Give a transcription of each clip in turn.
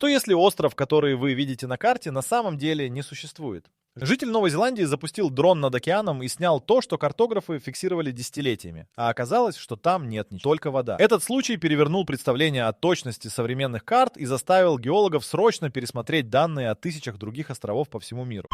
Что если остров, который вы видите на карте, на самом деле не существует? Житель Новой Зеландии запустил дрон над океаном и снял то, что картографы фиксировали десятилетиями. А оказалось, что там нет ничего, только вода. Этот случай перевернул представление о точности современных карт и заставил геологов срочно пересмотреть данные о тысячах других островов по всему миру.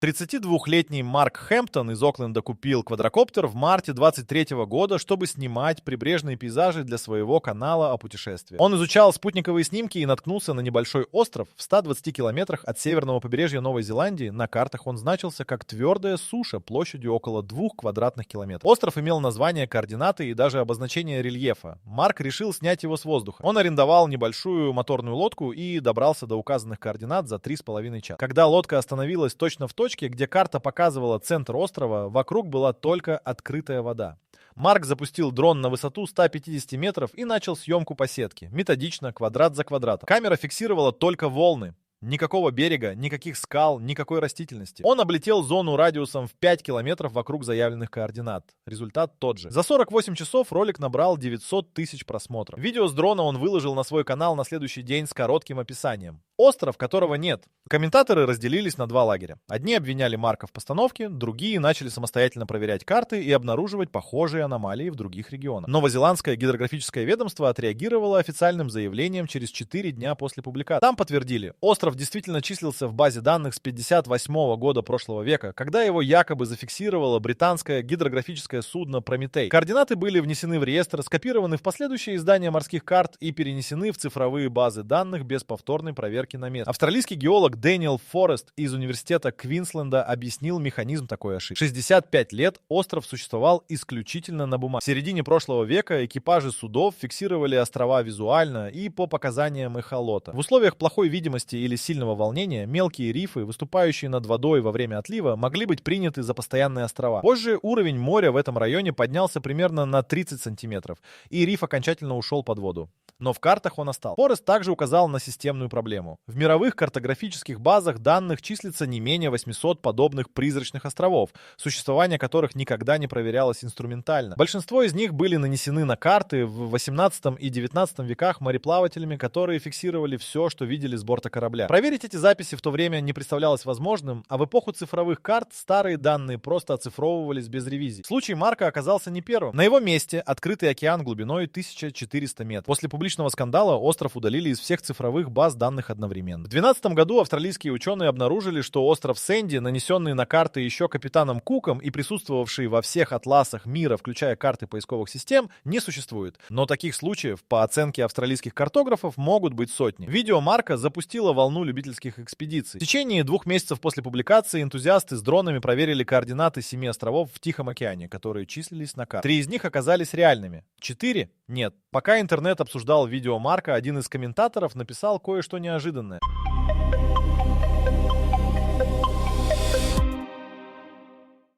32-летний Марк Хэмптон из Окленда купил квадрокоптер в марте 23 года, чтобы снимать прибрежные пейзажи для своего канала о путешествиях. Он изучал спутниковые снимки и наткнулся на небольшой остров в 120 километрах от северного побережья Новой Зеландии. На картах он значился как твердая суша площадью около 2 квадратных километров. Остров имел название, координаты и даже обозначение рельефа. Марк решил снять его с воздуха. Он арендовал небольшую моторную лодку и добрался до указанных координат за 3,5 часа. Когда лодка остановилась точно в точке, где карта показывала центр острова, вокруг была только открытая вода. Марк запустил дрон на высоту 150 метров и начал съемку по сетке. Методично, квадрат за квадратом. Камера фиксировала только волны. Никакого берега, никаких скал, никакой растительности. Он облетел зону радиусом в 5 километров вокруг заявленных координат. Результат тот же. За 48 часов ролик набрал 900 тысяч просмотров. Видео с дрона он выложил на свой канал на следующий день с коротким описанием. Остров, которого нет. Комментаторы разделились на два лагеря. Одни обвиняли Марка в постановке, другие начали самостоятельно проверять карты и обнаруживать похожие аномалии в других регионах. Новозеландское гидрографическое ведомство отреагировало официальным заявлением через 4 дня после публикации. Там подтвердили, остров действительно числился в базе данных с 58 года прошлого века, когда его якобы зафиксировало британское гидрографическое судно «Прометей». Координаты были внесены в реестр, скопированы в последующие издания морских карт и перенесены в цифровые базы данных без повторной проверки на месте. Австралийский геолог Дэниел Форест из университета Квинсленда объяснил механизм такой ошибки. 65 лет остров существовал исключительно на бумаге. В середине прошлого века экипажи судов фиксировали острова визуально и по показаниям эхолота. В условиях плохой видимости или сильного волнения мелкие рифы, выступающие над водой во время отлива, могли быть приняты за постоянные острова. Позже уровень моря в этом районе поднялся примерно на 30 сантиметров, и риф окончательно ушел под воду. Но в картах он остался. Форест также указал на системную проблему. В мировых картографических базах данных числится не менее 800 подобных призрачных островов, существование которых никогда не проверялось инструментально. Большинство из них были нанесены на карты в 18 и 19 веках мореплавателями, которые фиксировали все, что видели с борта корабля. Проверить эти записи в то время не представлялось возможным, а в эпоху цифровых карт старые данные просто оцифровывались без ревизий. Случай Марка оказался не первым. На его месте открытый океан глубиной 1400 метров. После публичного скандала остров удалили из всех цифровых баз данных одновременно. В 2012 году австралийские ученые обнаружили, что остров Сэнди, нанесенный на карты еще капитаном Куком и присутствовавший во всех атласах мира, включая карты поисковых систем, не существует. Но таких случаев, по оценке австралийских картографов, могут быть сотни. Видео Марка запустило волну любительских экспедиций. В течение 2 месяцев после публикации энтузиасты с дронами проверили координаты 7 островов в Тихом океане, которые числились на карте. 3 из них оказались реальными. 4 — нет. Пока интернет обсуждал видео Марка, один из комментаторов написал кое-что неожиданное.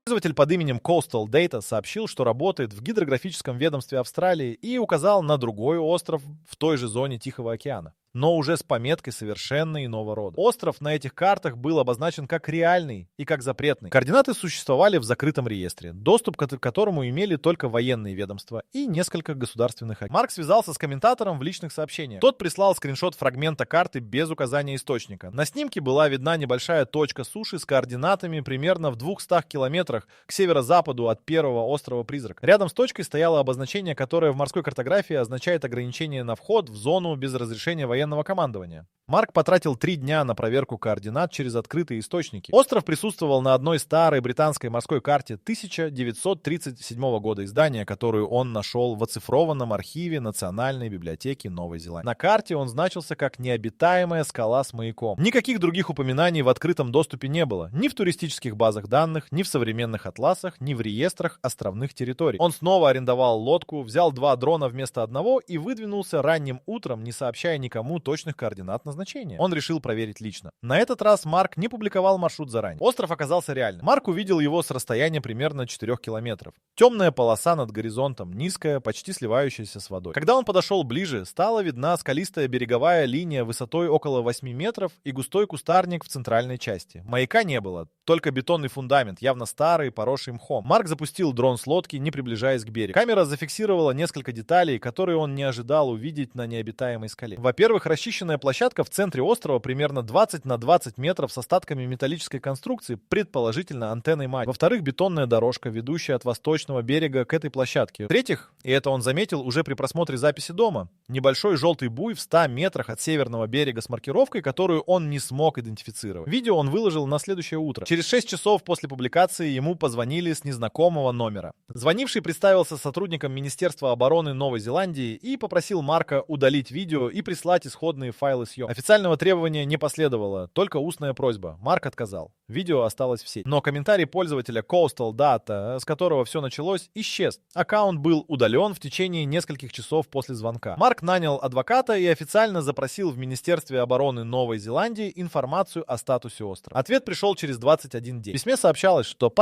Пользователь под именем Coastal Data сообщил, что работает в гидрографическом ведомстве Австралии и указал на другой остров в той же зоне Тихого океана, но уже с пометкой совершенно иного рода. Остров на этих картах был обозначен как реальный и как запретный. Координаты существовали в закрытом реестре, доступ к которому имели только военные ведомства и несколько государственных агентств. Марк связался с комментатором в личных сообщениях. Тот прислал скриншот фрагмента карты без указания источника. На снимке была видна небольшая точка суши с координатами примерно в 200 километрах к северо-западу от первого острова-призрака. Рядом с точкой стояло обозначение, которое в морской картографии означает ограничение на вход в зону без разрешения военного командования. Марк потратил 3 дня на проверку координат через открытые источники. Остров присутствовал на одной старой британской морской карте 1937 года издания, которую он нашел в оцифрованном архиве Национальной библиотеки Новой Зеландии. На карте он значился как необитаемая скала с маяком. Никаких других упоминаний в открытом доступе не было. Ни в туристических базах данных, ни в современных атласах, ни в реестрах островных территорий. Он снова арендовал лодку, взял 2 дрона вместо одного и выдвинулся ранним утром, не сообщая никому ему точных координат назначения. Он решил проверить лично. На этот раз Марк не публиковал маршрут заранее. Остров оказался реальным. Марк увидел его с расстояния примерно 4 километров. Темная полоса над горизонтом, низкая, почти сливающаяся с водой. Когда он подошел ближе, стала видна скалистая береговая линия высотой около 8 метров и густой кустарник в центральной части. Маяка не было, только бетонный фундамент, явно старый, поросший мхом. Марк запустил дрон с лодки, не приближаясь к берегу. Камера зафиксировала несколько деталей, которые он не ожидал увидеть на необитаемой скале. Во-первых, расчищенная площадка в центре острова примерно 20 на 20 метров с остатками металлической конструкции, предположительно антенной мачты. Во-вторых, бетонная дорожка, ведущая от восточного берега к этой площадке. В-третьих, и это он заметил уже при просмотре записи дома, небольшой желтый буй в 100 метрах от северного берега с маркировкой, которую он не смог идентифицировать. Видео он выложил на следующее утро. Через 6 часов после публикации ему позвонили с незнакомого номера. Звонивший представился сотрудником Министерства обороны Новой Зеландии и попросил Марка удалить видео и прислать исходные файлы съемок. Официального требования не последовало, только устная просьба. Марк отказал. Видео осталось в сети. Но комментарий пользователя Coastal Data, с которого все началось, исчез. Аккаунт был удален в течение нескольких часов после звонка. Марк нанял адвоката и официально запросил в Министерстве обороны Новой Зеландии информацию о статусе острова. Ответ пришел через 21 день. В письме сообщалось, что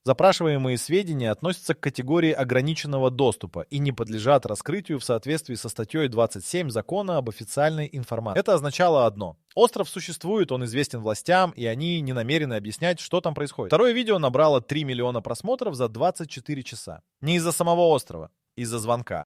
запрашиваемые сведения относятся к категории ограниченного доступа и не подлежат раскрытию в соответствии со статьей 27 Закона об официальной информации. Это означало одно. Остров существует, он известен властям, и они не намерены объяснять, что там происходит. Второе видео набрало 3 миллиона просмотров за 24 часа. Не из-за самого острова, из-за звонка.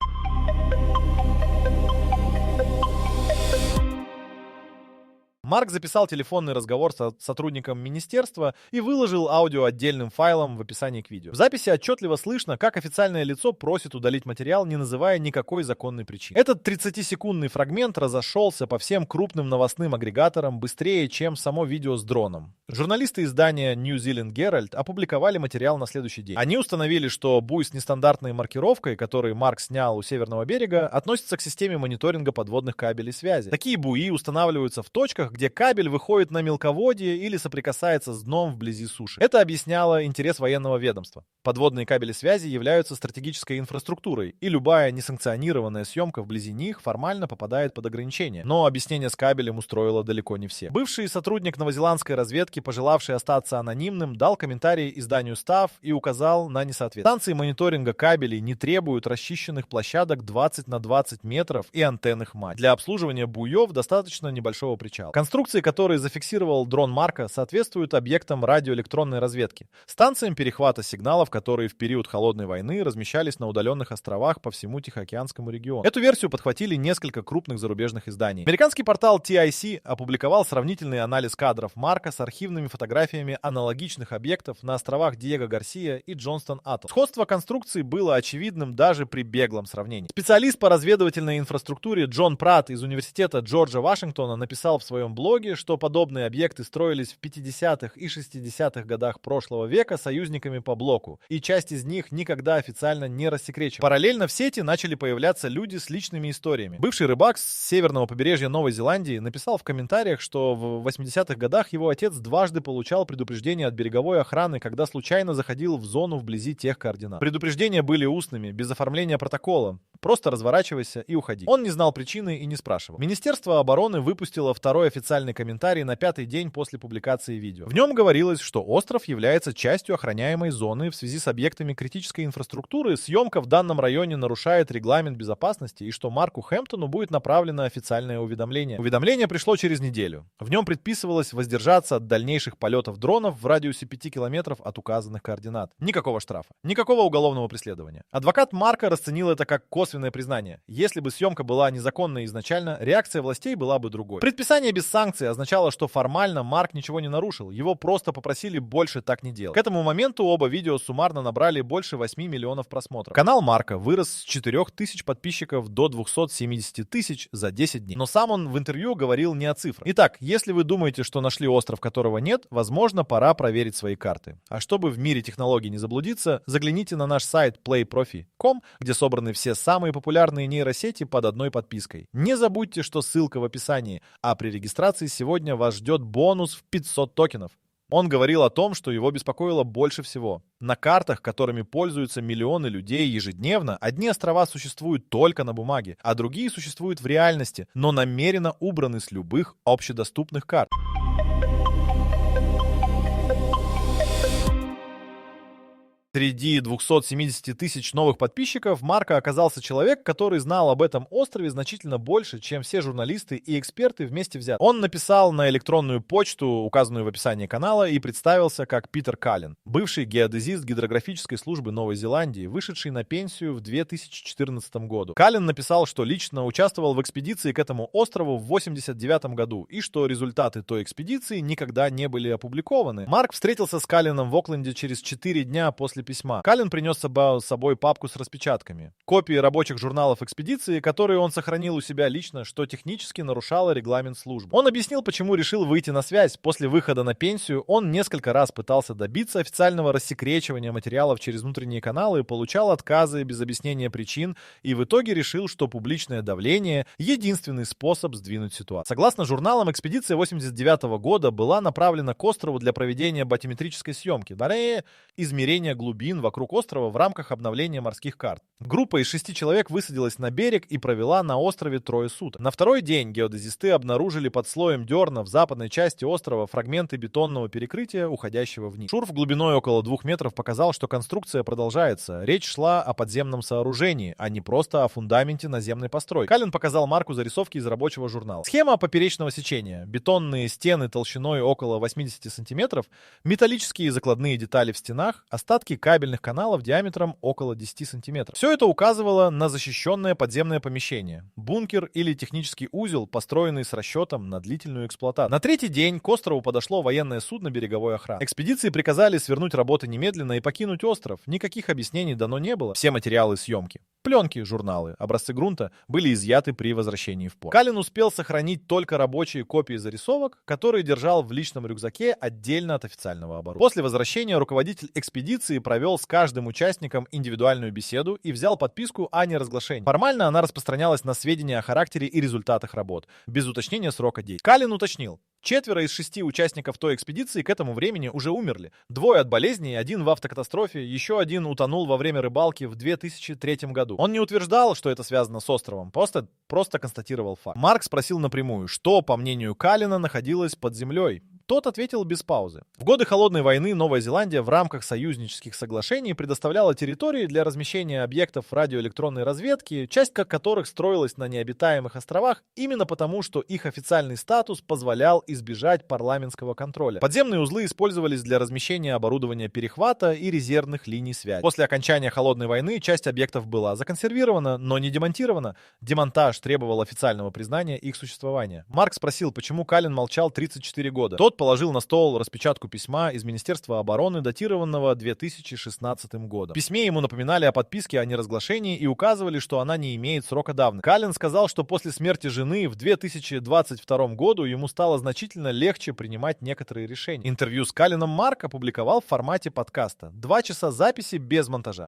Марк записал телефонный разговор с сотрудником министерства и выложил аудио отдельным файлом в описании к видео. В записи отчетливо слышно, как официальное лицо просит удалить материал, не называя никакой законной причины. Этот 30-секундный фрагмент разошелся по всем крупным новостным агрегаторам быстрее, чем само видео с дроном. Журналисты издания New Zealand Herald опубликовали материал на следующий день. Они установили, что буй с нестандартной маркировкой, который Марк снял у северного берега, относится к системе мониторинга подводных кабелей связи. Такие буи устанавливаются в точках, где кабель выходит на мелководье или соприкасается с дном вблизи суши. Это объясняло интерес военного ведомства. Подводные кабели связи являются стратегической инфраструктурой, и любая несанкционированная съемка вблизи них формально попадает под ограничения. Но объяснение с кабелем устроило далеко не все. Бывший сотрудник новозеландской разведки, пожелавший остаться анонимным, дал комментарий изданию Staff и указал на несоответствие. Станции мониторинга кабелей не требуют расчищенных площадок 20 на 20 метров и антенных мачт. Для обслуживания буев достаточно небольшого причала. Конструкции, которые зафиксировал дрон Марка, соответствуют объектам радиоэлектронной разведки, станциям перехвата сигналов, которые в период Холодной войны размещались на удаленных островах по всему Тихоокеанскому региону. Эту версию подхватили несколько крупных зарубежных изданий. Американский портал TIC опубликовал сравнительный анализ кадров Марка с архивными фотографиями аналогичных объектов на островах Диего Гарсия и Джонстон Атолл. Сходство конструкций было очевидным даже при беглом сравнении. Специалист по разведывательной инфраструктуре Джон Пратт из университета Джорджа Вашингтона написал в своем блоге, что подобные объекты строились в 50-х и 60-х годах прошлого века союзниками по блоку, и часть из них никогда официально не рассекречена. Параллельно в сети начали появляться люди с личными историями. Бывший рыбак с северного побережья Новой Зеландии написал в комментариях, что в 80-х годах его отец дважды получал предупреждение от береговой охраны, когда случайно заходил в зону вблизи тех координат. Предупреждения были устными, без оформления протокола. Просто разворачивайся и уходи. Он не знал причины и не спрашивал. Министерство обороны выпустило второй официальный комментарий на 5-й день после публикации видео. В нем говорилось, что остров является частью охраняемой зоны в связи с объектами критической инфраструктуры, съемка в данном районе нарушает регламент безопасности и что Марку Хэмптону будет направлено официальное уведомление. Уведомление пришло через неделю. В нем предписывалось воздержаться от дальнейших полетов дронов в радиусе 5 километров от указанных координат. Никакого штрафа, никакого уголовного преследования. Адвокат Марка расценил это как косвенное признание. Если бы съемка была незаконной изначально, реакция властей была бы другой. Предписание без санкций означало, что формально Марк ничего не нарушил, его просто попросили больше так не делать. К этому моменту оба видео суммарно набрали больше 8 миллионов просмотров. Канал Марка вырос с 4000 подписчиков до 270 тысяч за 10 дней. Но сам он в интервью говорил не о цифрах. Итак, если вы думаете, что нашли остров, которого нет, возможно, пора проверить свои карты. А чтобы в мире технологий не заблудиться, загляните на наш сайт playprofi.com, где собраны все самые популярные нейросети под одной подпиской. Не забудьте, что ссылка в описании, а при регистрации сегодня вас ждет бонус в 500 токенов. Он говорил о том, что его беспокоило больше всего. На картах, которыми пользуются миллионы людей ежедневно, одни острова существуют только на бумаге, а другие существуют в реальности, но намеренно убраны с любых общедоступных карт. Среди 270 тысяч новых подписчиков Марко оказался человек, который знал об этом острове значительно больше, чем все журналисты и эксперты вместе взятые. Он написал на электронную почту, указанную в описании канала, и представился как Питер Каллен, бывший геодезист гидрографической службы Новой Зеландии, вышедший на пенсию в 2014 году. Каллен написал, что лично участвовал в экспедиции к этому острову в 1989 году и что результаты той экспедиции никогда не были опубликованы. Марк встретился с Калленом в Окленде через 4 дня после письма. Каллен принес с собой папку с распечатками. Копии рабочих журналов экспедиции, которые он сохранил у себя лично, что технически нарушало регламент службы. Он объяснил, почему решил выйти на связь. После выхода на пенсию он несколько раз пытался добиться официального рассекречивания материалов через внутренние каналы, получал отказы без объяснения причин и в итоге решил, что публичное давление — единственный способ сдвинуть ситуацию. Согласно журналам, экспедиция 1989 года была направлена к острову для проведения батиметрической съемки, измерения глубин вокруг острова в рамках обновления морских карт. Группа из 6 человек высадилась на берег и провела на острове 3 суток. На второй день геодезисты обнаружили под слоем дерна в западной части острова фрагменты бетонного перекрытия, уходящего вниз. Шурф глубиной около 2 метров показал, что конструкция продолжается. Речь шла о подземном сооружении, а не просто о фундаменте наземной постройки. Каллен показал Марку зарисовки из рабочего журнала. Схема поперечного сечения. Бетонные стены толщиной около 80 сантиметров, металлические закладные детали в стенах, остатки кабельных каналов диаметром около 10 сантиметров. Все это указывало на защищенное подземное помещение, бункер или технический узел, построенный с расчетом на длительную эксплуатацию. На третий день к острову подошло военное судно береговой охраны. Экспедиции приказали свернуть работы немедленно и покинуть остров. Никаких объяснений дано не было. Все материалы съемки, пленки, журналы, образцы грунта были изъяты при возвращении в порт. Каллен успел сохранить только рабочие копии зарисовок, которые держал в личном рюкзаке отдельно от официального оборудования. После возвращения руководитель экспедиции провел с каждым участником индивидуальную беседу и взял подписку о неразглашении. Формально она распространялась на сведения о характере и результатах работ, без уточнения срока действия. Каллен уточнил: 4 из 6 участников той экспедиции к этому времени уже умерли. 2 от болезней, 1 в автокатастрофе, еще 1 утонул во время рыбалки в 2003 году. Он не утверждал, что это связано с островом, просто констатировал факт. Марк спросил напрямую, что, по мнению Каллена, находилось под землей. Тот ответил без паузы. В годы Холодной войны Новая Зеландия в рамках союзнических соглашений предоставляла территории для размещения объектов радиоэлектронной разведки, часть которых строилась на необитаемых островах именно потому, что их официальный статус позволял избежать парламентского контроля. Подземные узлы использовались для размещения оборудования перехвата и резервных линий связи. После окончания Холодной войны часть объектов была законсервирована, но не демонтирована. Демонтаж требовал официального признания их существования. Марк спросил, почему Каллен молчал 34 года. Тот положил на стол распечатку письма из Министерства обороны, датированного 2016 годом. В письме ему напоминали о подписке о неразглашении и указывали, что она не имеет срока давности. Каллен сказал, что после смерти жены в 2022 году ему стало значительно легче принимать некоторые решения. Интервью с Калленом Марк опубликовал в формате подкаста. 2 часа записи без монтажа.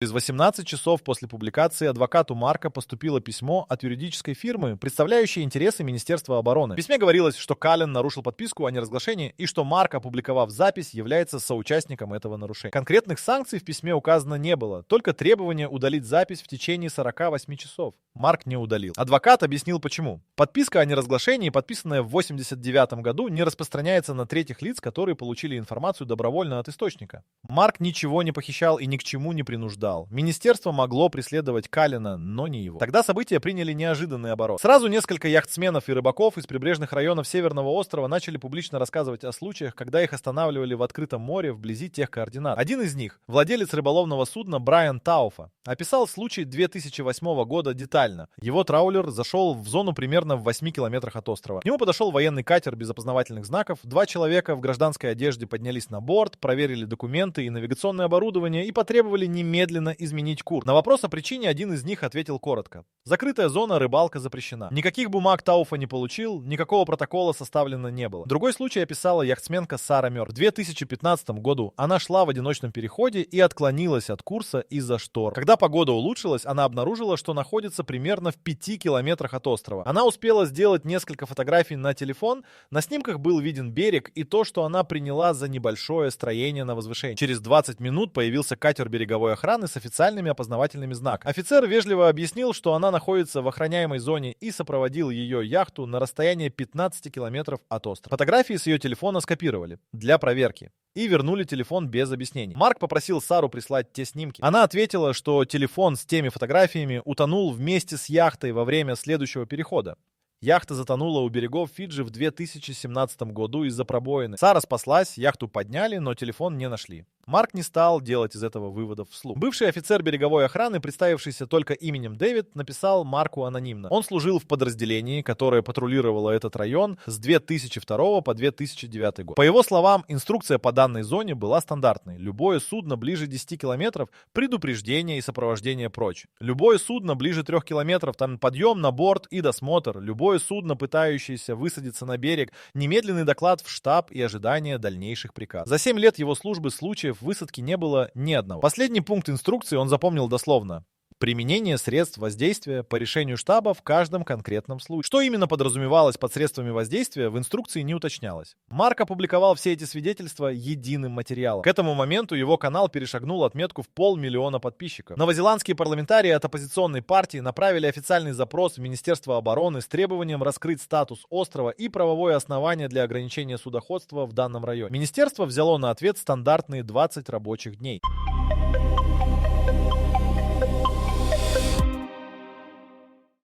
Через 18 часов после публикации адвокату Марка поступило письмо от юридической фирмы, представляющей интересы Министерства обороны. В письме говорилось, что Каллен нарушил подписку о неразглашении и что Марк, опубликовав запись, является соучастником этого нарушения. Конкретных санкций в письме указано не было, только требование удалить запись в течение 48 часов. Марк не удалил. Адвокат объяснил почему. Подписка о неразглашении, подписанная в 1989 году, не распространяется на третьих лиц, которые получили информацию добровольно от источника. Марк ничего не похищал и ни к чему не принуждал. Министерство могло преследовать Каллена, но не его. Тогда события приняли неожиданный оборот. Сразу несколько яхтсменов и рыбаков из прибрежных районов Северного острова начали публично рассказывать о случаях, когда их останавливали в открытом море вблизи тех координат. Один из них, владелец рыболовного судна Брайан Тауфа, описал случай 2008 года детально. Его траулер зашел в зону примерно в 8 километрах от острова. К нему подошел военный катер без опознавательных знаков. 2 человека в гражданской одежде поднялись на борт, проверили документы и навигационное оборудование и потребовали немедленно немедленно изменить курс. На вопрос о причине один из них ответил коротко: закрытая зона, рыбалка запрещена. Никаких бумаг Тауфа не получил, никакого протокола составлено не было. Другой случай описала яхтсменка Сара Мёрк. В 2015 году она шла в одиночном переходе и отклонилась от курса из-за штор. Когда погода улучшилась, она обнаружила, что находится примерно в 5 километрах от острова. Она успела сделать несколько фотографий на телефон. На снимках был виден берег и то, что она приняла за небольшое строение на возвышении. Через 20 минут появился катер береговой охраны с официальными опознавательными знаками. Офицер вежливо объяснил, что она находится в охраняемой зоне, и сопроводил ее яхту на расстояние 15 километров от острова. Фотографии с ее телефона скопировали для проверки и вернули телефон без объяснений. Марк попросил Сару прислать те снимки. Она ответила, что телефон с теми фотографиями утонул вместе с яхтой во время следующего перехода. Яхта затонула у берегов Фиджи в 2017 году из-за пробоины. Сара спаслась, яхту подняли, но телефон не нашли. Марк не стал делать из этого выводов вслух. Бывший офицер береговой охраны, представившийся только именем Дэвид, написал Марку анонимно. Он служил в подразделении, которое патрулировало этот район с 2002 по 2009 год. По его словам, инструкция по данной зоне была стандартной. Любое судно ближе 10 километров — предупреждение и сопровождение прочь. Любое судно ближе 3 километров — там подъем на борт и досмотр. Любое судно, пытающееся высадиться на берег, немедленный доклад в штаб и ожидание дальнейших приказов. За 7 лет его службы случаев высадки не было ни одного. Последний пункт инструкции он запомнил дословно: применение средств воздействия по решению штаба в каждом конкретном случае. Что именно подразумевалось под средствами воздействия, в инструкции не уточнялось. Марк опубликовал все эти свидетельства единым материалом. К этому моменту его канал перешагнул отметку в 500 000 подписчиков. Новозеландские парламентарии от оппозиционной партии направили официальный запрос в Министерство обороны с требованием раскрыть статус острова и правовое основание для ограничения судоходства в данном районе. Министерство взяло на ответ стандартные 20 рабочих дней.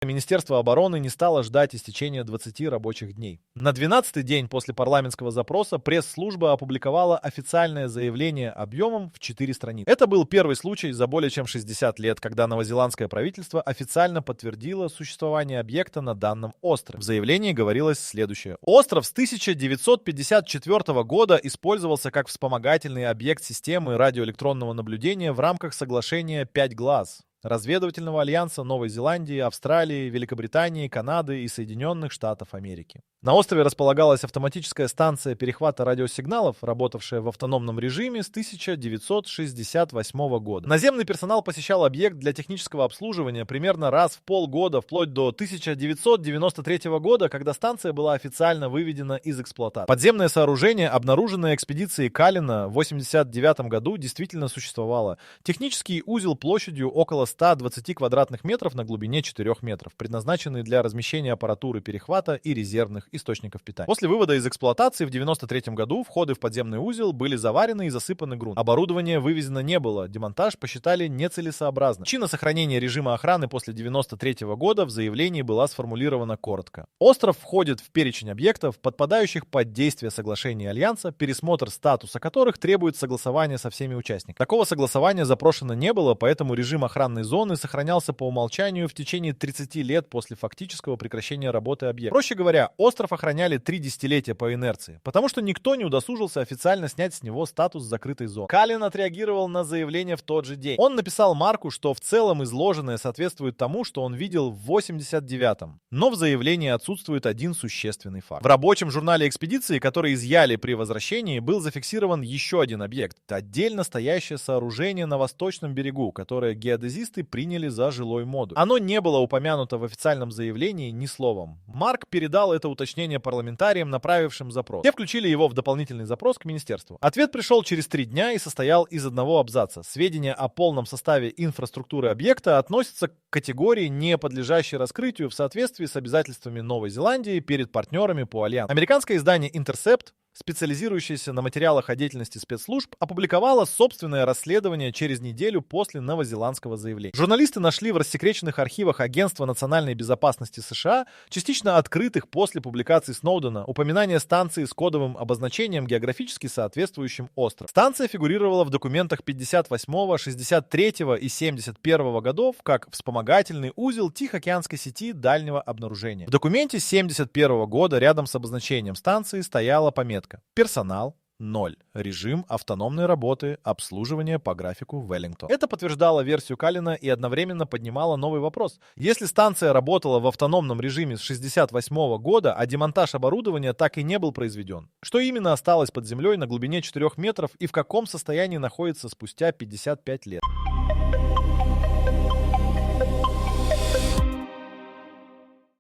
Министерство обороны не стало ждать истечения 20 рабочих дней. На 12-й день после парламентского запроса пресс-служба опубликовала официальное заявление объемом в 4 страницы. Это был первый случай за более чем 60 лет, когда новозеландское правительство официально подтвердило существование объекта на данном острове. В заявлении говорилось следующее. Остров с 1954 года использовался как вспомогательный объект системы радиоэлектронного наблюдения в рамках соглашения «Пять глаз» разведывательного альянса Новой Зеландии, Австралии, Великобритании, Канады и Соединенных Штатов Америки. На острове располагалась автоматическая станция перехвата радиосигналов, работавшая в автономном режиме с 1968 года. Наземный персонал посещал объект для технического обслуживания примерно раз в полгода, вплоть до 1993 года, когда станция была официально выведена из эксплуатации. Подземное сооружение, обнаруженное экспедицией Каллена в 1989 году, действительно существовало. Технический узел площадью около 120 квадратных метров на глубине 4 метров, предназначенный для размещения аппаратуры перехвата и резервных источников питания. После вывода из эксплуатации в 1993 году входы в подземный узел были заварены и засыпаны грунтом. Оборудование вывезено не было, демонтаж посчитали нецелесообразным. Причина сохранения режима охраны после 1993 года в заявлении была сформулирована коротко. Остров входит в перечень объектов, подпадающих под действие соглашений Альянса, пересмотр статуса которых требует согласования со всеми участниками. Такого согласования запрошено не было, поэтому режим охранной зоны сохранялся по умолчанию в течение 30 лет после фактического прекращения работы объекта. Проще говоря, остров охраняли 3 десятилетия по инерции, потому что никто не удосужился официально снять с него статус закрытой зоны. Каллен отреагировал на заявление в тот же день. Он написал Марку, что в целом изложенное соответствует тому, что он видел в 89-м. Но в заявлении отсутствует один существенный факт. В рабочем журнале экспедиции, который изъяли при возвращении, был зафиксирован еще один объект. Отдельно стоящее сооружение на восточном берегу, которое геодезисты приняли за жилой модуль. Оно не было упомянуто в официальном заявлении ни словом. Марк передал это уточнение парламентариям, направившим запрос. Те включили его в дополнительный запрос к министерству. Ответ пришел через 3 дня и состоял из одного абзаца. Сведения о полном составе инфраструктуры объекта относятся к категории, не подлежащей раскрытию в соответствии с обязательствами Новой Зеландии перед партнерами по альянсу. Американское издание Intercept, специализирующаяся на материалах о деятельности спецслужб, опубликовала собственное расследование через неделю после новозеландского заявления. Журналисты нашли в рассекреченных архивах Агентства национальной безопасности США, частично открытых после публикации Сноудена, упоминание станции с кодовым обозначением, географически соответствующим острову. Станция фигурировала в документах 58, 63 и 71 годов как вспомогательный узел Тихоокеанской сети дальнего обнаружения. В документе 71 года рядом с обозначением станции стояла пометка: персонал, 0. Режим автономной работы, обслуживание по графику Wellington. Это подтверждало версию Каллена и одновременно поднимало новый вопрос. Если станция работала в автономном режиме с 1968 года, а демонтаж оборудования так и не был произведен, что именно осталось под землей на глубине 4 метров и в каком состоянии находится спустя 55 лет?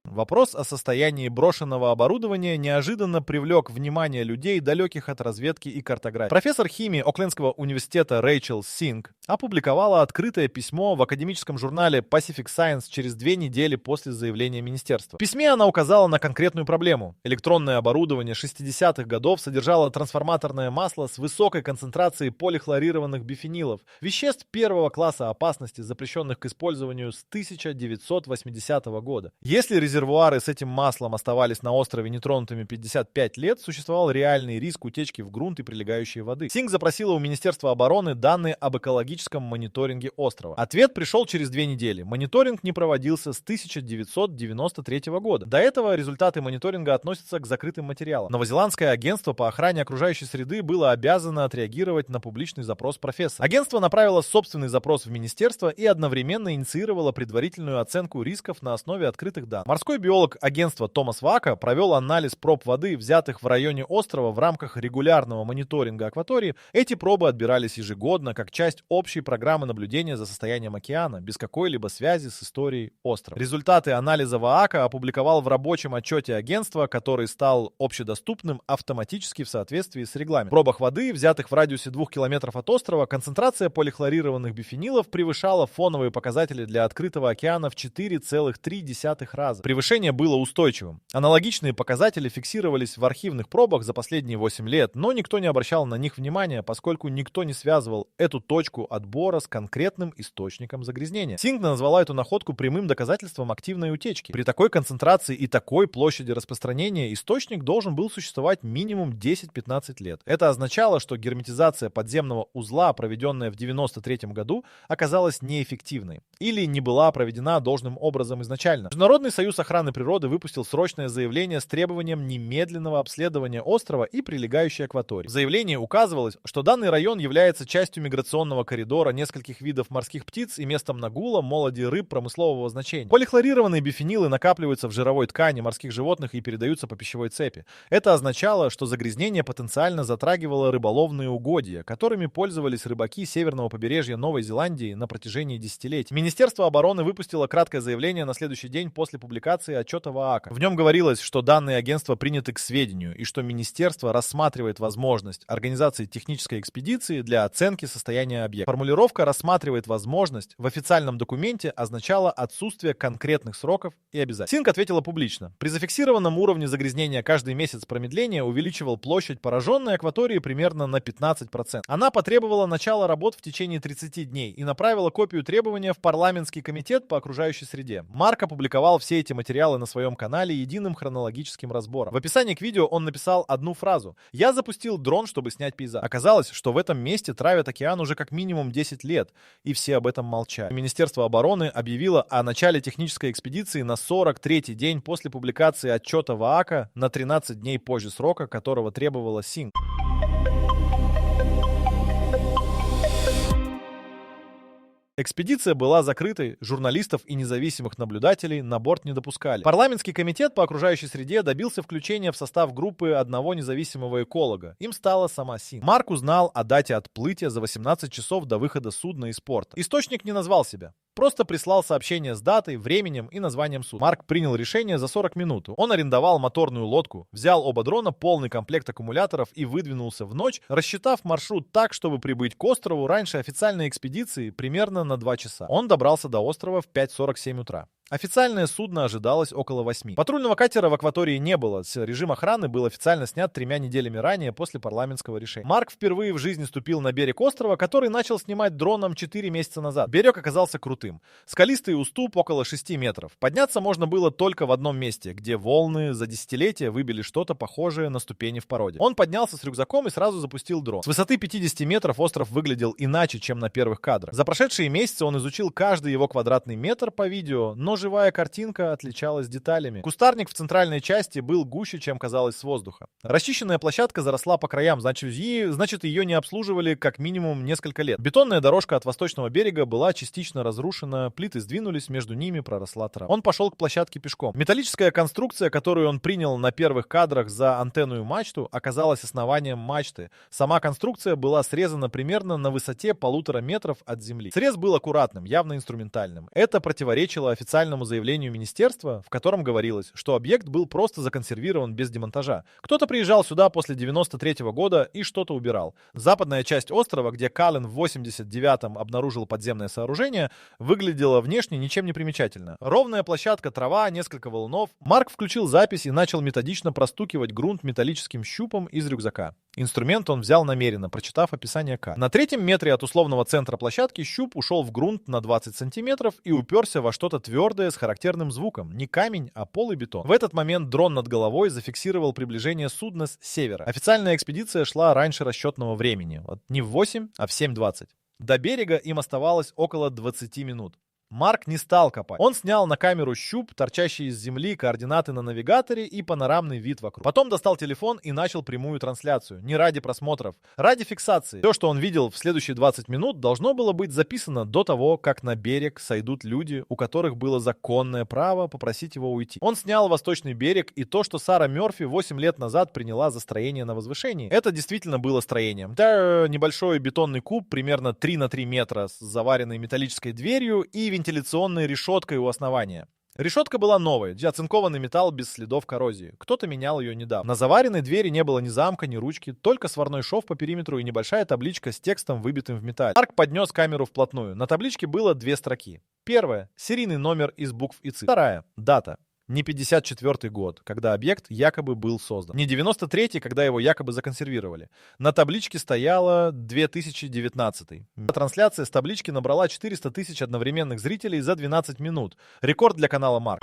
Вопрос о состоянии брошенного оборудования неожиданно привлек внимание людей, далеких от разведки и картографии. Профессор химии Оклендского университета Рэйчел Синг опубликовала открытое письмо в академическом журнале Pacific Science через 2 недели после заявления министерства. В письме она указала на конкретную проблему. Электронное оборудование 60-х годов содержало трансформаторное масло с высокой концентрацией полихлорированных бифенилов, веществ первого класса опасности, запрещенных к использованию с 1980 года. Если резервуары с этим маслом оставались на острове нетронутыми 55 лет, существовал реальный риск утечки в грунт и прилегающей воды. Синг запросила у Министерства обороны данные об экологическом мониторинге острова. Ответ пришел через 2 недели. Мониторинг не проводился с 1993 года. До этого результаты мониторинга относятся к закрытым материалам. Новозеландское агентство по охране окружающей среды было обязано отреагировать на публичный запрос профессора. Агентство направило собственный запрос в министерство и одновременно инициировало предварительную оценку рисков на основе открытых данных. Морской биолог агентства Томас Ваака провел анализ проб воды, взятых в районе острова в рамках регулярного мониторинга акватории. Эти пробы отбирались ежегодно как часть общей программы наблюдения за состоянием океана, без какой-либо связи с историей острова. Результаты анализа Ваака опубликовал в рабочем отчете агентства, который стал общедоступным автоматически в соответствии с регламентом. В пробах воды, взятых в радиусе 2 километров от острова, концентрация полихлорированных бифенилов превышала фоновые показатели для открытого океана в 4,3 раза. Превышение было устойчивым. Аналогичные показатели фиксировались в архивных пробах за последние 8 лет, но никто не обращал на них внимания, поскольку никто не связывал эту точку отбора с конкретным источником загрязнения. Синг назвала эту находку прямым доказательством активной утечки. При такой концентрации и такой площади распространения источник должен был существовать минимум 10-15 лет. Это означало, что герметизация подземного узла, проведенная в 1993 году, оказалась неэффективной или не была проведена должным образом изначально. Международный союз охраны природы выпустил срочное заявление с требованием немедленного обследования острова и прилегающей акватории. В заявлении указывалось, что данный район является частью миграционного коридора нескольких видов морских птиц и местом нагула молоди рыб промыслового значения. Полихлорированные бифенилы накапливаются в жировой ткани морских животных и передаются по пищевой цепи. Это означало, что загрязнение потенциально затрагивало рыболовные угодья, которыми пользовались рыбаки северного побережья Новой Зеландии на протяжении десятилетий. Министерство обороны выпустило краткое заявление на следующий день после публикации отчета Ваака. В нем говорилось, что данные агентства приняты к сведению и что министерство рассматривает возможность организации технической экспедиции для оценки состояния объекта. Формулировка «рассматривает возможность» в официальном документе означала отсутствие конкретных сроков и обязательств. Синг ответила публично. При зафиксированном уровне загрязнения каждый месяц промедления увеличивал площадь пораженной акватории примерно на 15%. Она потребовала начала работ в течение 30 дней и направила копию требования в парламентский комитет по окружающей среде. Марк опубликовал все эти материалы на своем канале единым хронологическим разбором. В описании к видео он написал одну фразу: «Я запустил дрон, чтобы снять пейзаж». Оказалось, что в этом месте травят океан уже как минимум 10 лет, и все об этом молчали. Министерство обороны объявило о начале технической экспедиции на 43-й день после публикации отчета Ваака, на 13 дней позже срока, которого требовала Синг. Экспедиция была закрытой, журналистов и независимых наблюдателей на борт не допускали. Парламентский комитет по окружающей среде добился включения в состав группы одного независимого эколога. Им стала сама Синг. Марк узнал о дате отплытия за 18 часов до выхода судна из порта. Источник не назвал себя. Просто прислал сообщение с датой, временем и названием судна. Марк принял решение за 40 минут. Он арендовал моторную лодку, взял оба дрона, полный комплект аккумуляторов и выдвинулся в ночь, рассчитав маршрут так, чтобы прибыть к острову раньше официальной экспедиции примерно на 2 часа. Он добрался до острова в 5:47 утра. Официальное судно ожидалось около 8. Патрульного катера в акватории не было. Режим охраны был официально снят 3 неделями ранее после парламентского решения. Марк впервые в жизни ступил на берег острова, который начал снимать дроном 4 месяца назад. Берег оказался крутым. Скалистый уступ около 6 метров. Подняться можно было только в одном месте, где волны за десятилетия выбили что-то похожее на ступени в породе. Он поднялся с рюкзаком и сразу запустил дрон. С высоты 50 метров остров выглядел иначе, чем на первых кадрах. За прошедшие месяцы он изучил каждый его квадратный метр по видео, но живая картинка отличалась деталями. Кустарник в центральной части был гуще, чем казалось с воздуха. Расчищенная площадка заросла по краям, значит ее не обслуживали как минимум несколько лет. Бетонная дорожка от восточного берега была частично разрушена, плиты сдвинулись, между ними проросла трава. Он пошел к площадке пешком. Металлическая конструкция, которую он принял на первых кадрах за антенную мачту, оказалась основанием мачты. Сама конструкция была срезана примерно на высоте 1,5 метров от земли. Срез был аккуратным, явно инструментальным. Это противоречило официальному заявлению министерства, в котором говорилось, что объект был просто законсервирован без демонтажа. Кто-то приезжал сюда после 93-го года и что-то убирал. Западная часть острова, где Каллен в 89-м обнаружил подземное сооружение, выглядела внешне ничем не примечательно. Ровная площадка, трава, несколько валунов. Марк включил запись и начал методично простукивать грунт металлическим щупом из рюкзака. Инструмент он взял намеренно, прочитав описание К. На 3-м метре от условного центра площадки щуп ушел в грунт на 20 сантиметров и уперся во что-то твердое с характерным звуком. Не камень, а пол и бетон. В этот момент дрон над головой зафиксировал приближение судна с севера. Официальная экспедиция шла раньше расчетного времени. Не в 8, а в 7:20. До берега им оставалось около 20 минут. Марк не стал копать. Он снял на камеру щуп, торчащий из земли, координаты на навигаторе и панорамный вид вокруг. Потом достал телефон и начал прямую трансляцию. Не ради просмотров, ради фиксации. Все, что он видел в следующие 20 минут, должно было быть записано до того, как на берег сойдут люди, у которых было законное право попросить его уйти. Он снял восточный берег и то, что Сара Мёрфи 8 лет назад приняла за строение на возвышении. Это действительно было строением. Это небольшой бетонный куб, примерно 3 на 3 метра, с заваренной металлической дверью и вентиляционной решеткой у основания. Решетка была новая, оцинкованный металл без следов коррозии. Кто-то менял ее недавно. На заваренной двери не было ни замка, ни ручки, только сварной шов по периметру и небольшая табличка с текстом, выбитым в металле. Марк поднес камеру вплотную. На табличке было 2 строки. Первая — серийный номер из букв и цифр. Вторая — дата. Не 54-й год, когда объект якобы был создан. Не 93-й, когда его якобы законсервировали. На табличке стояло 2019. Трансляция с таблички набрала 400 тысяч одновременных зрителей за 12 минут. Рекорд для канала Марк.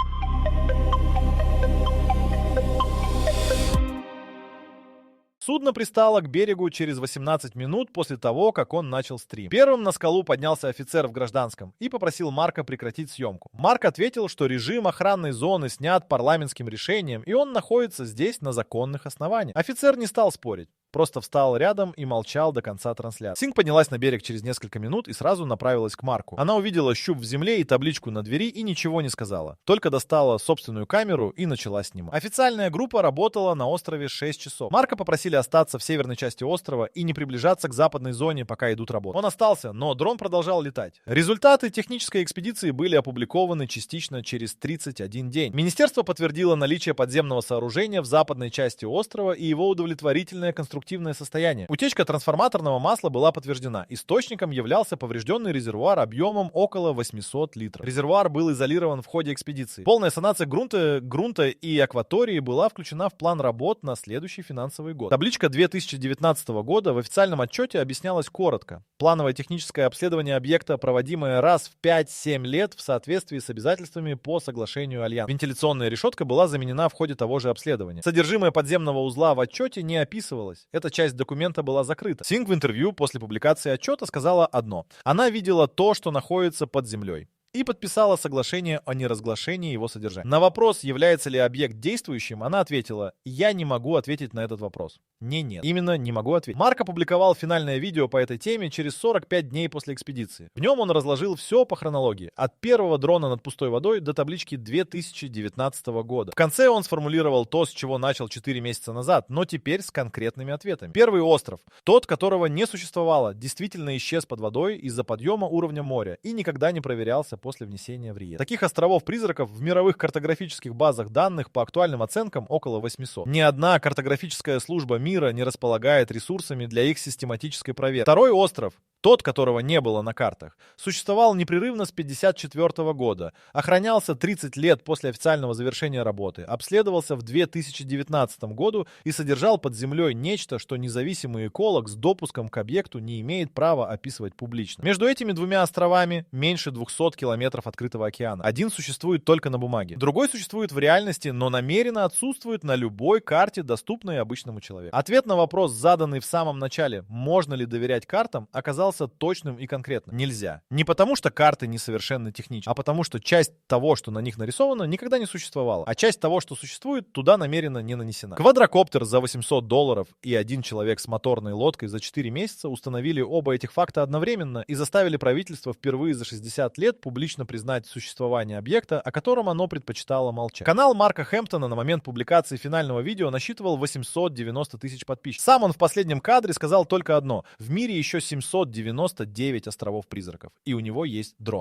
Судно пристало к берегу через 18 минут после того, как он начал стрим. Первым на скалу поднялся офицер в гражданском и попросил Марка прекратить съемку. Марк ответил, что режим охранной зоны снят парламентским решением, и он находится здесь на законных основаниях. Офицер не стал спорить. Просто встал рядом и молчал до конца трансляции. Синг поднялась на берег через несколько минут и сразу направилась к Марку. Она увидела щуп в земле и табличку на двери и ничего не сказала. Только достала собственную камеру и начала снимать. Официальная группа работала на острове 6 часов. Марка попросили остаться в северной части острова и не приближаться к западной зоне, пока идут работы. Он остался, но дрон продолжал летать. Результаты технической экспедиции были опубликованы частично через 31 день. Министерство подтвердило наличие подземного сооружения в западной части острова и его удовлетворительное конструктивное состояние. Утечка трансформаторного масла была подтверждена. Источником являлся поврежденный резервуар объемом около 800 литров. Резервуар был изолирован в ходе экспедиции. Полная санация грунта и акватории была включена в план работ на следующий финансовый год. Табличка 2019 года в официальном отчете объяснялась коротко. Плановое техническое обследование объекта, проводимое раз в 5-7 лет в соответствии с обязательствами по соглашению Альянса. Вентиляционная решетка была заменена в ходе того же обследования. Содержимое подземного узла в отчете не описывалось. Эта часть документа была закрыта. Синг в интервью после публикации отчета сказала одно. Она видела то, что находится под землей. И подписала соглашение о неразглашении его содержания. На вопрос, является ли объект действующим, она ответила: «Я не могу ответить на этот вопрос». Нет. Именно не могу ответить. Марк опубликовал финальное видео по этой теме через 45 дней после экспедиции. В нем он разложил все по хронологии. От первого дрона над пустой водой до таблички 2019 года. В конце он сформулировал то, с чего начал 4 месяца назад, но теперь с конкретными ответами. Первый остров, тот, которого не существовало, действительно исчез под водой из-за подъема уровня моря и никогда не проверялся после внесения в реестр. Таких островов-призраков в мировых картографических базах данных по актуальным оценкам около 800. Ни одна картографическая служба мира не располагает ресурсами для их систематической проверки. Второй остров, тот, которого не было на картах, существовал непрерывно с 1954 года, охранялся 30 лет после официального завершения работы, обследовался в 2019 году и содержал под землей нечто, что независимый эколог с допуском к объекту не имеет права описывать публично. Между этими двумя островами меньше 200 километров открытого океана. Один существует только на бумаге. Другой существует в реальности, но намеренно отсутствует на любой карте, доступной обычному человеку. Ответ на вопрос, заданный в самом начале, можно ли доверять картам, оказался оказался точным и конкретным. Нельзя. Не потому, что карты несовершенны технически, а потому, что часть того, что на них нарисовано, никогда не существовала. А часть того, что существует, туда намеренно не нанесена. Квадрокоптер за $800 и один человек с моторной лодкой за 4 месяца установили оба этих факта одновременно и заставили правительство впервые за 60 лет публично признать существование объекта, о котором оно предпочитало молчать. Канал Марка Хэмптона на момент публикации финального видео насчитывал 890 тысяч подписчиков. Сам он в последнем кадре сказал только одно: в мире еще 799 островов-призраков, и у него есть дрон.